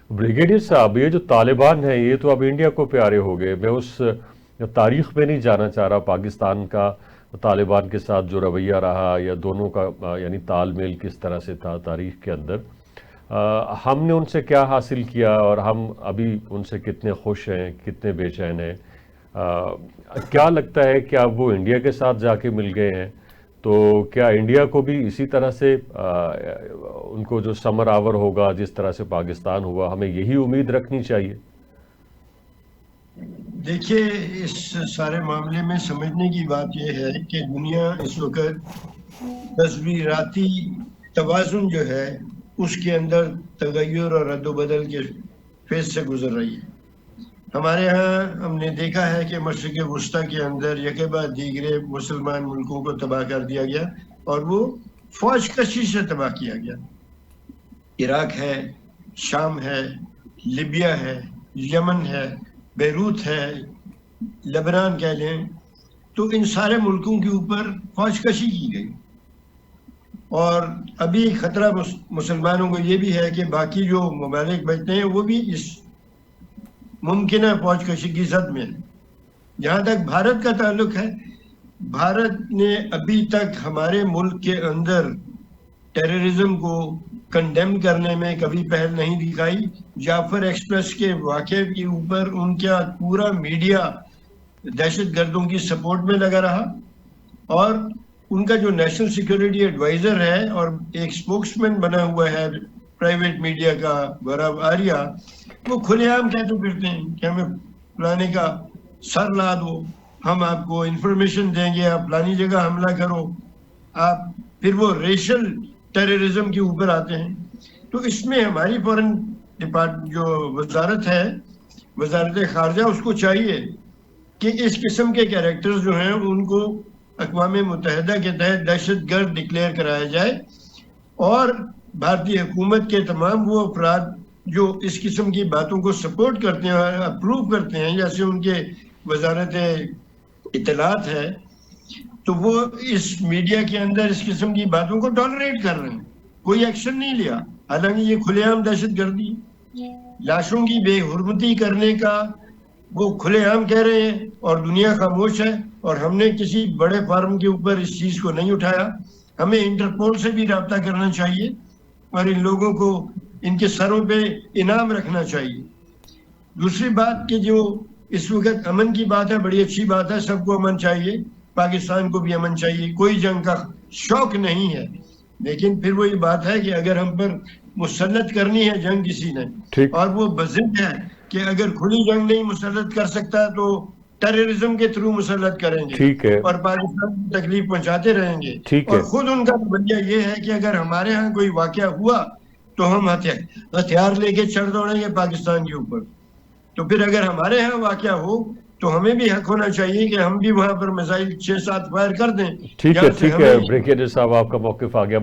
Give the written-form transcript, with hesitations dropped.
Brigadier साहब, ये जो तालिबान है ये तो अब इंडिया को प्यारे हो गए। मैं उस तारीख में नहीं जाना चाह रहा, पाकिस्तान का तालिबान के साथ जो रवैया रहा या दोनों का यानी तालमेल किस तरह से था तारीख के अंदर। हमने उनसे क्या हासिल किया और हम अभी उनसे कितने खुश हैं, कितने बेचैन हैं। क्या लगता है कि अब वो इंडिया के साथ जाके मिल गए हैं, तो क्या इंडिया को भी इसी तरह से उनको जो समर आवर होगा जिस तरह से पाकिस्तान हुआ, हमें यही उम्मीद रखनी चाहिए? देखिए, इस सारे मामले में समझने की बात यह है कि दुनिया इस वक्त तस्वीराती तवाज़ुन जो है उसके अंदर तगय्युर और रद्द-ओ-बदल के फेज से गुजर रही है। हमारे यहाँ हमने देखा है कि मशरिक़ वुस्ता के अंदर यके बाद दीगरे मुसलमान मुल्कों को तबाह कर दिया गया और वो फौज कशी से तबाह किया गया। इराक है, शाम है, लिबिया है, यमन है, बेरूत है, लेबनान कह लें, तो इन सारे मुल्कों के ऊपर फौज कशी की गई। और अभी खतरा मुसलमानों को ये भी है कि बाकी जो ममालिक बचते हैं वो भी इस मुमकिन फौज कशी की जद में है। जहाँ तक भारत का ताल्लुक है, भारत ने अभी तक हमारे मुल्क के अंदर टेररिज्म को कंडेम करने में कभी पहल नहीं दिखाई। जाफर एक्सप्रेस के वाक़े के ऊपर उनका पूरा मीडिया दहशत गर्दों की सपोर्ट में लगा रहा और उनका जो नेशनल सिक्योरिटी एडवाइजर है और एक स्पोक्समैन बना हुआ है प्राइवेट मीडिया का, गौरव आर्या, वो खुलेआम कहते फिरते हैं कि हमें फलाने का सर ला दो, हम आपको इंफॉर्मेशन देंगे, आप फलानी जगह हमला करो। आप फिर वो रेशल टेररिज्म के ऊपर आते हैं। तो इसमें हमारी फॉरेन डिपार्टमेंट जो वजारत है, वजारत खारजा, उसको चाहिए कि इस किस्म के कैरेक्टर्स जो हैं उनको अक़वाम मुत्तहिदा के तहत दहशत गर्द डिक्लेयर कराया जाए और भारतीय हुकूमत के तमाम वो अफराद जो इस किस्म की बातों को सपोर्ट करते हैं, अप्रूव करते हैं, जैसे उनके वजारत इत्तलात है, तो वो इस मीडिया के अंदर इस किस्म की बातों को टॉलरेट कर रहे हैं, कोई एक्शन नहीं लिया। हालांकि ये खुलेआम दहशत गर्दी, लाशों की बेहुरमती करने का वो खुलेआम कह रहे हैं और दुनिया खामोश है। और हमने किसी बड़े फार्म के ऊपर इस चीज़ को नहीं उठाया। हमें इंटरपोल से भी रब्ता करना चाहिए और इन लोगों को इनके सरों पे इनाम रखना चाहिए। दूसरी बात कि जो इस वक्त अमन की बात है, बड़ी अच्छी बात है, सबको अमन चाहिए, पाकिस्तान को भी अमन चाहिए, कोई जंग का शौक नहीं है। लेकिन फिर वही बात है कि अगर हम पर मुसल्लत करनी है जंग किसी ने और वो बज़िद है कि अगर खुली जंग नहीं मुसल्लत कर सकता तो टेररिज्म के थ्रू मुसल्लत करेंगे और पाकिस्तान को तकलीफ पहुंचाते रहेंगे। और खुद उनका रवैया ये है कि अगर हमारे यहाँ कोई वाकया हुआ तो हम हथियार लेके चढ़ दौड़ेंगे पाकिस्तान के ऊपर। तो फिर अगर हमारे यहाँ वाकया हो तो हमें भी हक होना चाहिए कि हम भी वहां पर मिसाइल 6-7 फायर कर दें। ठीक है ब्रिगेडियर साहब, आपका मौक़िफ़ आ गया।